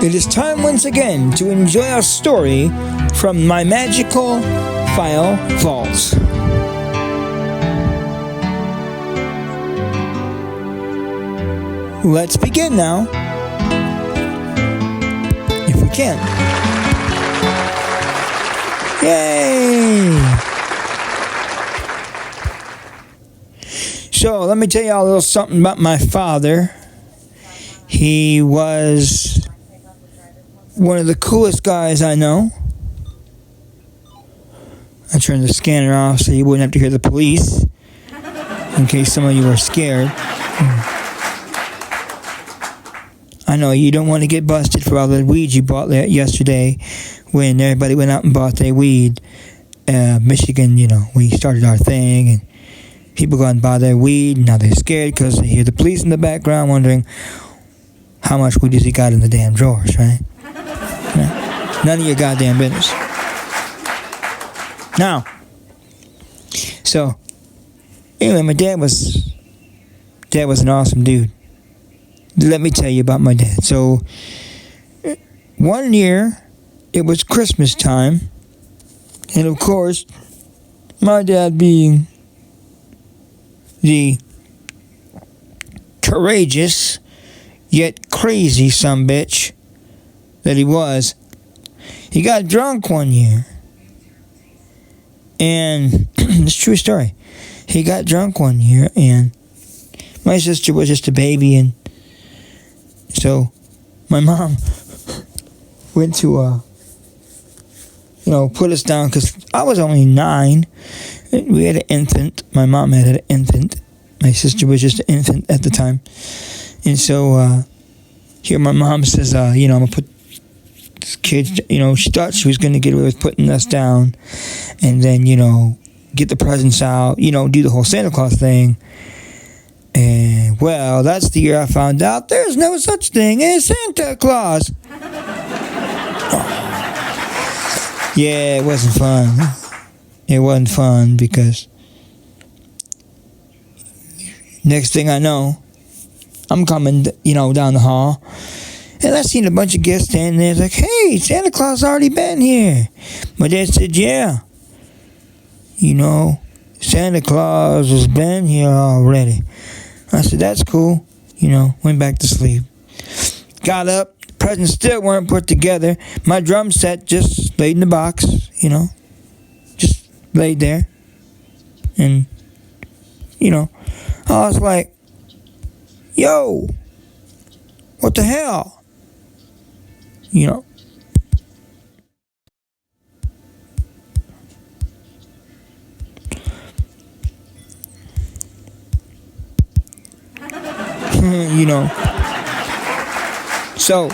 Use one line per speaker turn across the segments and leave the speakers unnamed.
It is time once again to enjoy our story from my magical file vault. Let's begin now, if we can. Yay! So, let me tell you all a little something about my father. He was one of the coolest guys I know. I turned the scanner off so you wouldn't have to hear the police, in case some of you are scared. I know you don't want to get busted for all the weed you bought yesterday when everybody went out and bought their weed. Michigan, we started our thing and people go out and buy their weed, and now they're scared because they hear the police in the background wondering how much weed has he got in the damn drawers, right? None of your goddamn business. Now, so, anyway, my dad was an awesome dude. Let me tell you about my dad. So, one year, it was Christmas time, and of course, my dad being the courageous yet crazy sumbitch that he was, he got drunk one year. And it's a true story. He got drunk one year, and my sister was just a baby, and so my mom went to put us down because I was only 9. We had an infant. My mom had an infant. My sister was just an infant at the time. And so here my mom says, I'm going to put this kid, she thought she was going to get away with putting us down and then, get the presents out, do the whole Santa Claus thing. And, well, that's the year I found out there's no such thing as Santa Claus. Yeah, it wasn't fun. It wasn't fun because next thing I know, I'm coming, down the hall, and I seen a bunch of guests standing there. It's like, hey, Santa Claus already been here. My dad said, yeah. Santa Claus has been here already. I said, that's cool. Went back to sleep. Got up. Presents still weren't put together. My drum set just laid in the box, just laid there. And, I was like, yo, what the hell? So,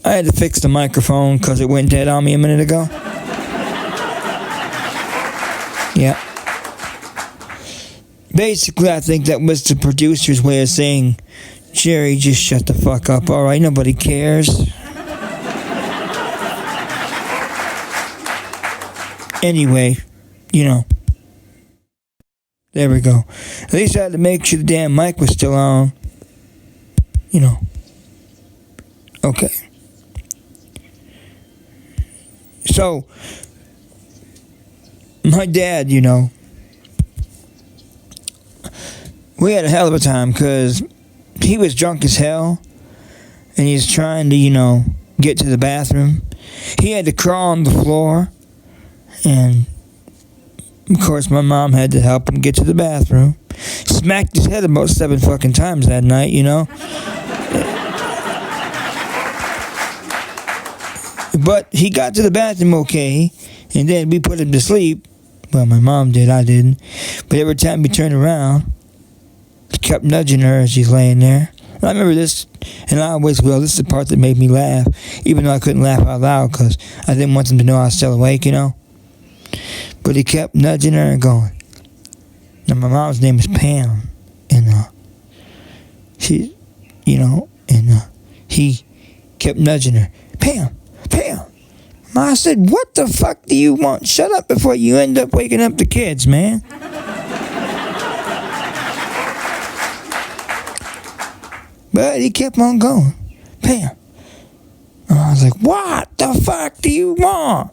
I had to fix the microphone because it went dead on me a minute ago. Yeah. Basically, I think that was the producer's way of saying, Jerry, just shut the fuck up, alright? Nobody cares. Anyway, there we go. At least I had to make sure the damn mic was still on. Okay. So, my dad, we had a hell of a time because he was drunk as hell and he was trying to, get to the bathroom. He had to crawl on the floor, and of course my mom had to help him get to the bathroom. Smacked his head about 7 fucking times that night, But he got to the bathroom okay, and then we put him to sleep. Well, my mom did, I didn't. But every time we turned around, he kept nudging her as she's laying there. And I remember this, and I always will. This is the part that made me laugh, even though I couldn't laugh out loud because I didn't want them to know I was still awake, But he kept nudging her and going. Now, my mom's name is Pam, and she, he kept nudging her. Pam. I said, what the fuck do you want? Shut up before you end up waking up the kids, man. But he kept on going. Pam. was like, what the fuck do you want?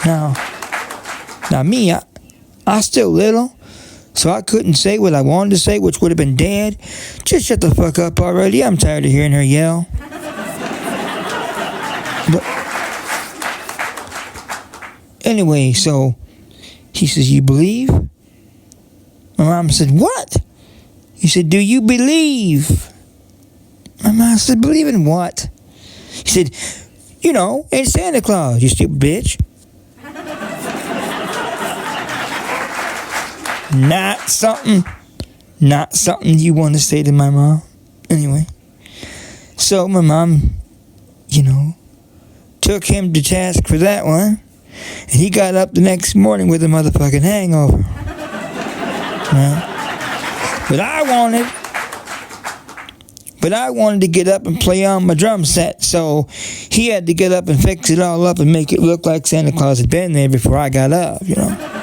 Now me, I still little, so I couldn't say what I wanted to say, which would have been, Dad, just shut the fuck up already. I'm tired of hearing her yell. But anyway, so he says, you believe? My mom said, what? He said, do you believe? My mom said, believe in what? He said, you know, in Santa Claus, you stupid bitch. Not something you want to say to my mom. Anyway, so my mom, you know, took him to task for that one, and he got up the next morning with a motherfucking hangover. Right? But I wanted to get up and play on my drum set, so he had to get up and fix it all up and make it look like Santa Claus had been there before I got up, you know.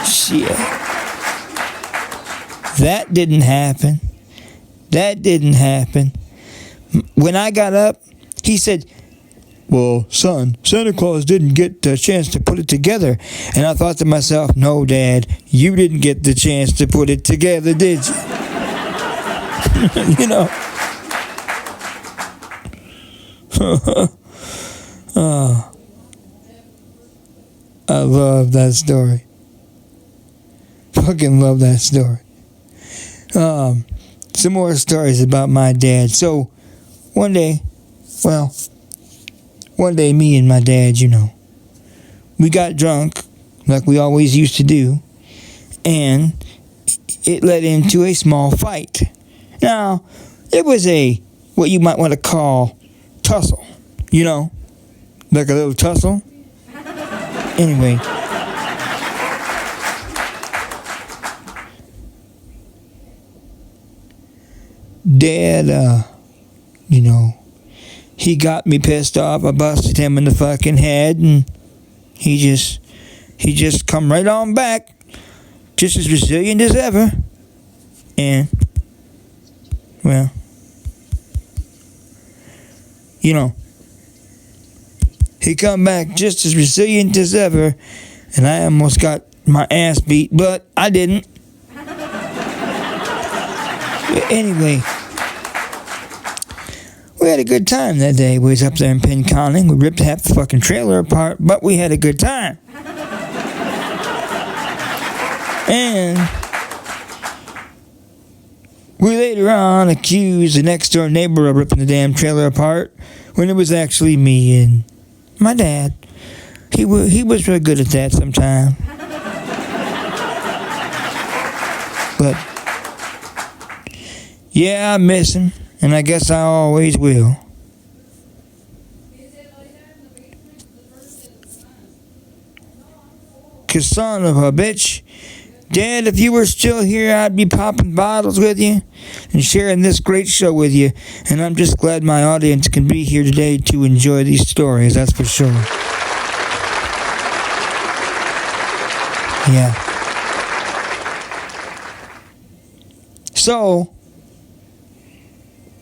Shit. That didn't happen. When I got up, he said, well, son, Santa Claus didn't get the chance to put it together. And I thought to myself, no, Dad, you didn't get the chance to put it together, did you? You know. Oh, I love that story. Fucking love that story. Some more stories about my dad. So, one day, me and my dad, you know, we got drunk, like we always used to do, and it led into a small fight. Now, it was what you might want to call tussle, you know, like a little tussle. Anyway. Dad, you know, he got me pissed off. I busted him in the fucking head, and he just come right on back, just as resilient as ever. And, well, you know, he come back just as resilient as ever, and I almost got my ass beat, but I didn't. Anyway, we had a good time that day. We was up there in Pinconning. We ripped half the fucking trailer apart, but we had a good time. And we later on accused the next door neighbor of ripping the damn trailer apart, when it was actually me and my dad. He was real good at that sometime. But yeah, I miss him, and I guess I always will. Cause son of a bitch, Dad, if you were still here, I'd be popping bottles with you and sharing this great show with you. And I'm just glad my audience can be here today to enjoy these stories, that's for sure. Yeah. So,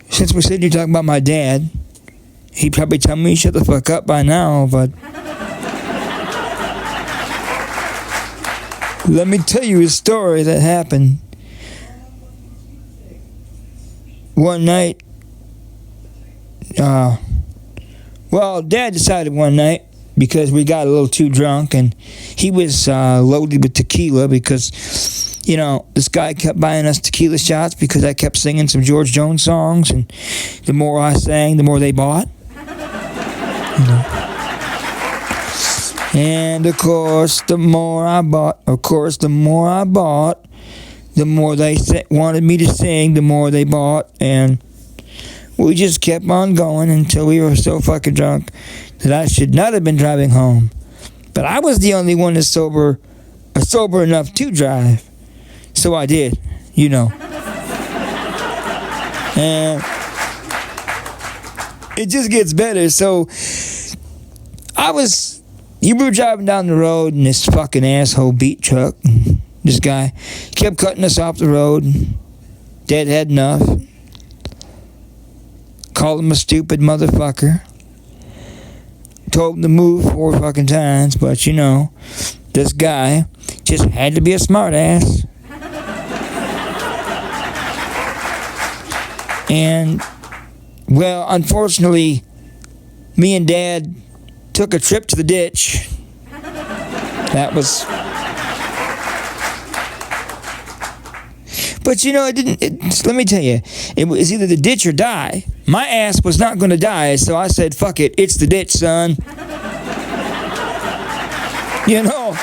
since we're sitting here talking about my dad, he'd probably tell me shut the fuck up by now, but let me tell you a story that happened one night. Dad decided one night, because we got a little too drunk, and he was loaded with tequila because, you know, this guy kept buying us tequila shots because I kept singing some George Jones songs, and the more I sang, the more they bought. You know. And of course, the more I bought, the more they wanted me to sing, the more they bought, and we just kept on going until we were so fucking drunk that I should not have been driving home. But I was the only one that's sober enough to drive. So I did, you know. And it just gets better. So you were driving down the road in this fucking asshole beat truck. And this guy kept cutting us off the road. Dad had enough. called him a stupid motherfucker. Told him to move 4 fucking times, but you know, this guy just had to be a smartass. And, well, unfortunately, me and Dad took a trip to the ditch. That was... But you know, let me tell you, it was either the ditch or die. My ass was not going to die, so I said, fuck it, it's the ditch, son. You know,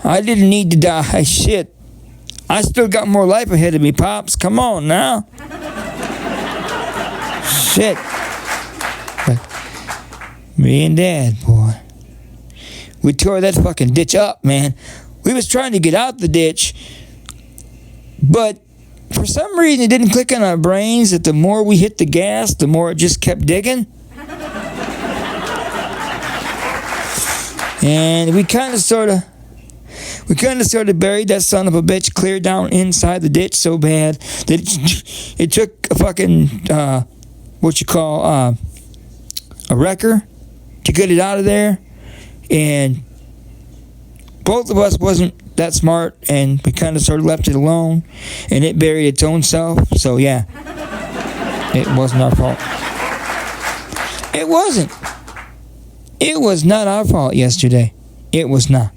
I didn't need to die, shit. I still got more life ahead of me, Pops. Come on now. Shit. But me and Dad, boy, we tore that fucking ditch up, man. We was trying to get out the ditch, but for some reason it didn't click in our brains that the more we hit the gas, the more it just kept digging. And we kind of sort of buried that son of a bitch clear down inside the ditch so bad that it took a fucking, a wrecker to get it out of there. And both of us wasn't that smart, and we kind of sort of left it alone, and it buried its own self. So yeah, it wasn't our fault. It wasn't. It was not our fault yesterday. It was not.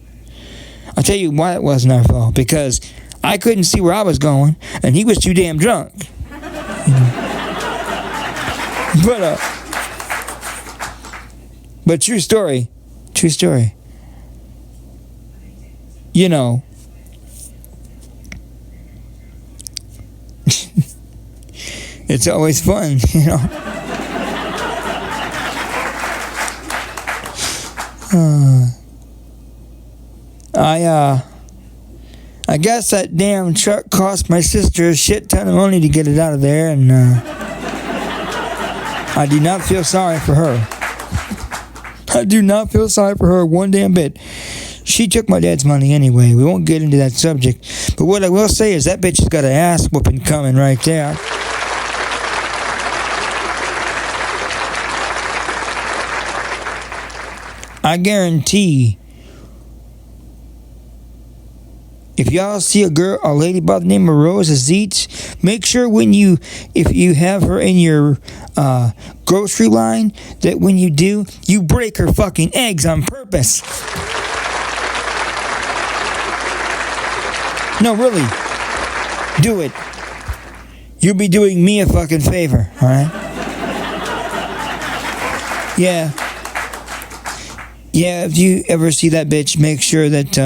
I'll tell you why it wasn't our fault. Because I couldn't see where I was going, and he was too damn drunk. But true story. True story. You know, it's always fun, you know. I guess that damn truck cost my sister a shit ton of money to get it out of there, and I do not feel sorry for her. I do not feel sorry for her one damn bit. She took my dad's money anyway. We won't get into that subject. But what I will say is that bitch has got an ass whooping coming right there. I guarantee, if y'all see a lady by the name of Rosa Zeitz, make sure if you have her in your grocery line, that when you do, you break her fucking eggs on purpose. No, really. Do it. You'll be doing me a fucking favor, alright? Yeah. Yeah, if you ever see that bitch, make sure that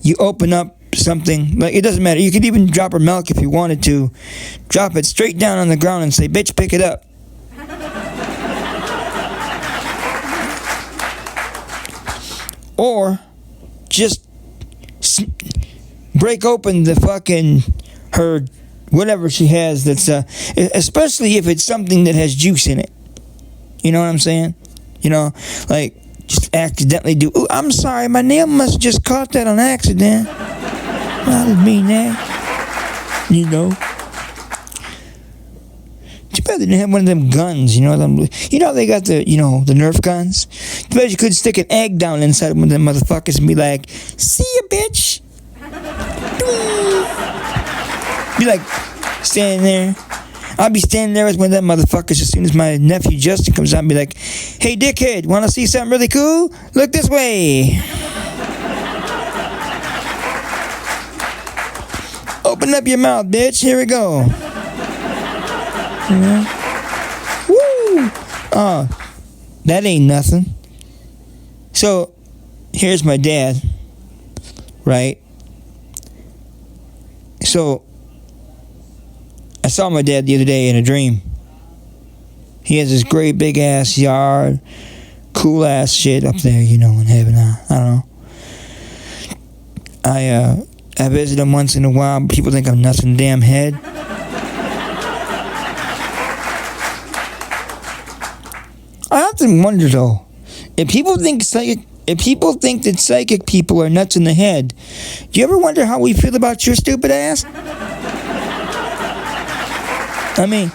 you open up something. Like, it doesn't matter. You could even drop her milk if you wanted to. Drop it straight down on the ground and say, bitch, pick it up. Or just break open the fucking her whatever she has that's especially if it's something that has juice in it. You know what I'm saying? You know, like just accidentally do. Ooh, I'm sorry, my nail must have just caught that on accident. I didn't mean that. You know. Too bad they didn't have one of them guns, you know. You know they got the Nerf guns. Too bad you could stick an egg down inside one of them motherfuckers and be like, "See ya, bitch." Be like standing there. I'll be standing there with one of them motherfuckers as soon as my nephew Justin comes out and be like, "Hey, dickhead, want to see something really cool? Look this way." Open up your mouth, bitch. Here we go. Woo! That ain't nothing. So, here's my dad, right? So, I saw my dad the other day in a dream. He has this great big ass yard, cool ass shit up there, you know, in heaven. I don't know. I visit him once in a while, but people think I'm nuts in the damn head. I often wonder though, if people think that psychic people are nuts in the head, do you ever wonder how we feel about your stupid ass? I mean,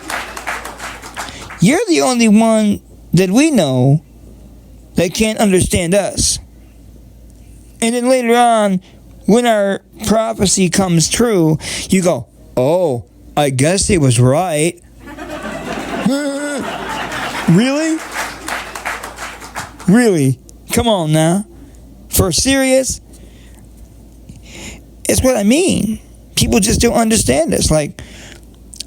You're the only one that we know that can't understand us. And then later on, when our prophecy comes true, you go, oh, I guess he was right. Really? Really? Come on now. For serious? It's what I mean. People just don't understand this. Like,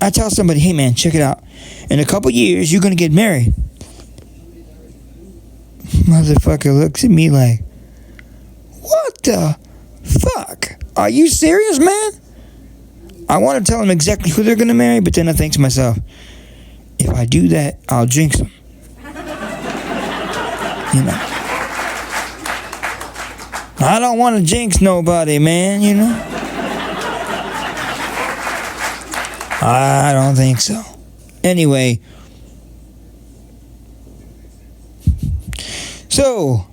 I tell somebody, hey man, check it out. In a couple years, you're going to get married. Motherfucker looks at me like, what the fuck? Are you serious, man? I want to tell them exactly who they're going to marry, but then I think to myself, if I do that, I'll jinx them. You know. I don't want to jinx nobody, man, you know. I don't think so. Anyway. So.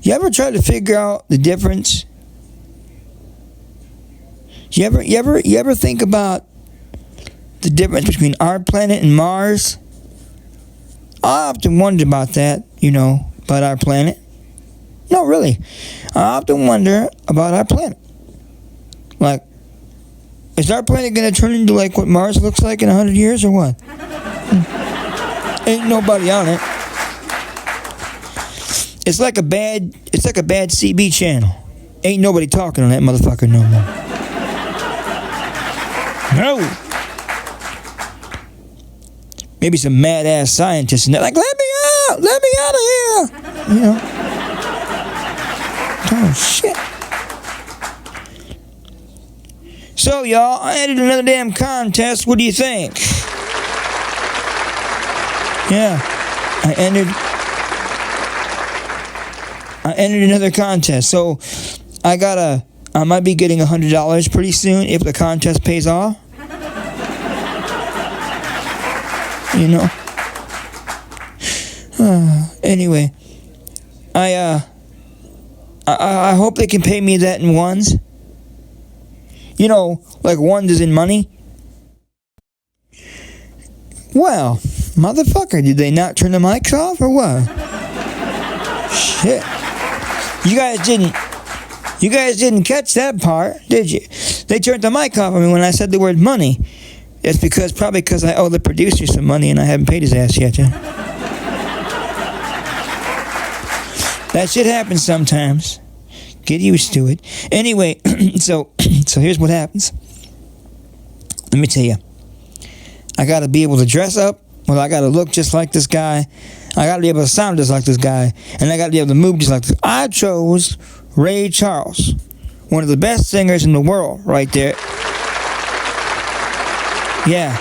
You ever try to figure out the difference? You ever think about the difference between our planet and Mars? I often wonder about that, you know, about our planet. No, really. I often wonder about our planet. Like, is our planet going to turn into like what Mars looks like in 100 years or what? Ain't nobody on it. It's like a bad CB channel. Ain't nobody talking on that motherfucker no more. No. Maybe some mad ass scientists and they're like, let me out of here. You know. Oh shit. So y'all, I added another damn contest. What do you think? Yeah. I entered another contest. So I might be getting $100 pretty soon if the contest pays off. You know. Anyway, I hope they can pay me that in ones. You know, like ones is in money. Well, motherfucker, did they not turn the mics off or what? Shit. You guys didn't catch that part, did you? They turned the mic off on me when I said the word money. It's probably because I owe the producer some money and I haven't paid his ass yet. Yeah? That shit happens sometimes. Get used to it. Anyway, so here's what happens. Let me tell you. I got to be able to dress up. Well, I got to look just like this guy. I got to be able to sound just like this guy. And I got to be able to move just like this. I chose Ray Charles. One of the best singers in the world right there. Yeah.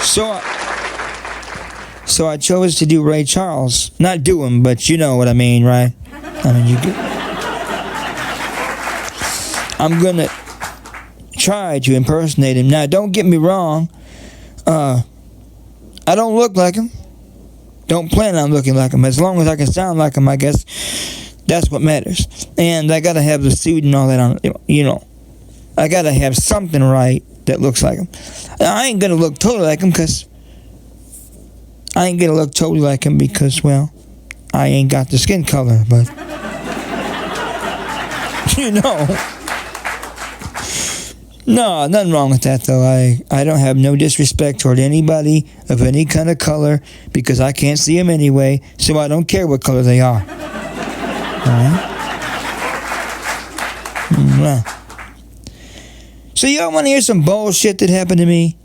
So I chose to do Ray Charles. Not do him, but you know what I mean, right? I mean, I'm going to try to impersonate him. Now, don't get me wrong. I don't look like him. Don't plan on looking like him. As long as I can sound like him, I guess that's what matters. And I got to have the suit and all that on. You know, I got to have something right that looks like him. I ain't going to look totally like him because well, I ain't got the skin color, but you know. No, nothing wrong with that, though. I don't have no disrespect toward anybody of any kind of color because I can't see them anyway, so I don't care what color they are. Alright? Well. So y'all want to hear some bullshit that happened to me?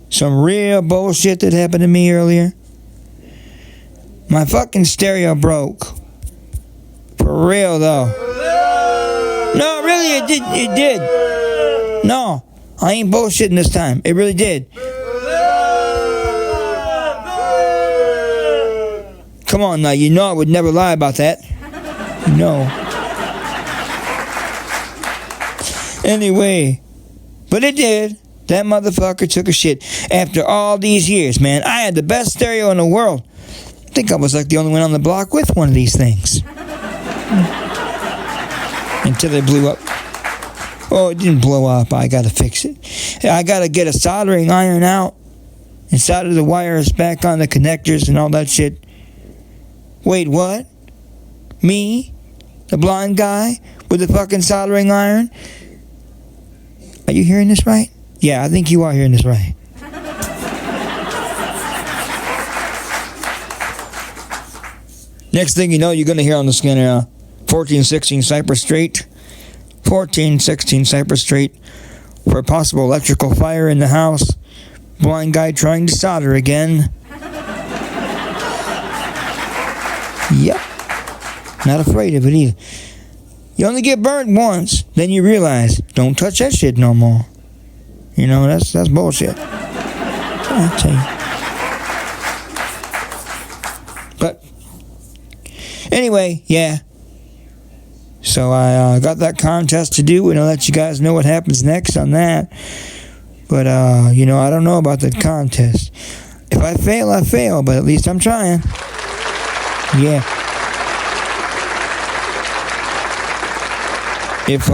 Some real bullshit that happened to me earlier? My fucking stereo broke. For real, though. No, really, it did. No, I ain't bullshitting this time. It really did. Come on now, you know I would never lie about that. No. Anyway, but it did. That motherfucker took a shit. After all these years, man, I had the best stereo in the world. I think I was like the only one on the block with one of these things. Until they blew up. Oh, it didn't blow up. I gotta fix it. I gotta get a soldering iron out and solder the wires back on the connectors and all that shit. Wait, what? Me? The blind guy with the fucking soldering iron? Are you hearing this right? Yeah, I think you are hearing this right. Next thing you know, you're going to hear on the scanner 1416 Cypress Street. 1416 Cypress Street. For a possible electrical fire in the house. Blind guy trying to solder again. Yep. Not afraid of it either. You only get burned once, then you realize, don't touch that shit no more. You know, that's bullshit. I'll tell you. But anyway, yeah. So I got that contest to do, and I'll let you guys know what happens next on that. But, I don't know about that contest. If I fail, I fail, but at least I'm trying. Yeah. If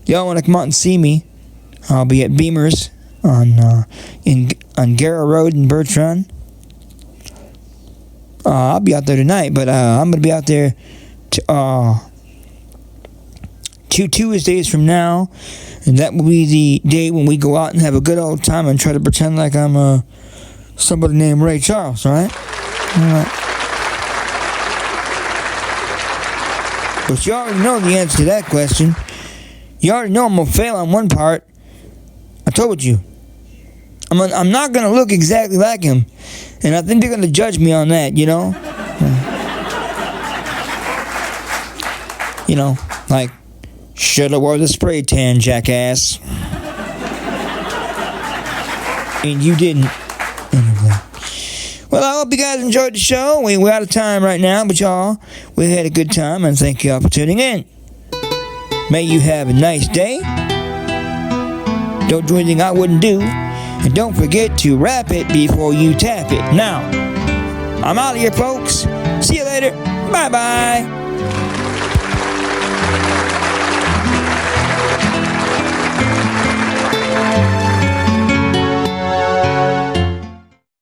y'all want to come out and see me, I'll be at Beamer's on Garrow Road in Bertrand. I'll be out there tonight, but I'm going to be out there 2 Tuesdays from now, and that will be the day when we go out and have a good old time and try to pretend like I'm somebody named Ray Charles, all right? All right. But you already know the answer to that question. You already know I'm going to fail on one part. I told you. I'm not going to look exactly like him. And I think they're going to judge me on that, you know? Like, shoulda wore the spray tan, jackass. And you didn't. Anyway. Well, I hope you guys enjoyed the show. We're out of time right now, but y'all, we had a good time, and thank y'all for tuning in. May you have a nice day. Don't do anything I wouldn't do. And don't forget to wrap it before you tap it. Now, I'm out of here, folks. See you later. Bye-bye.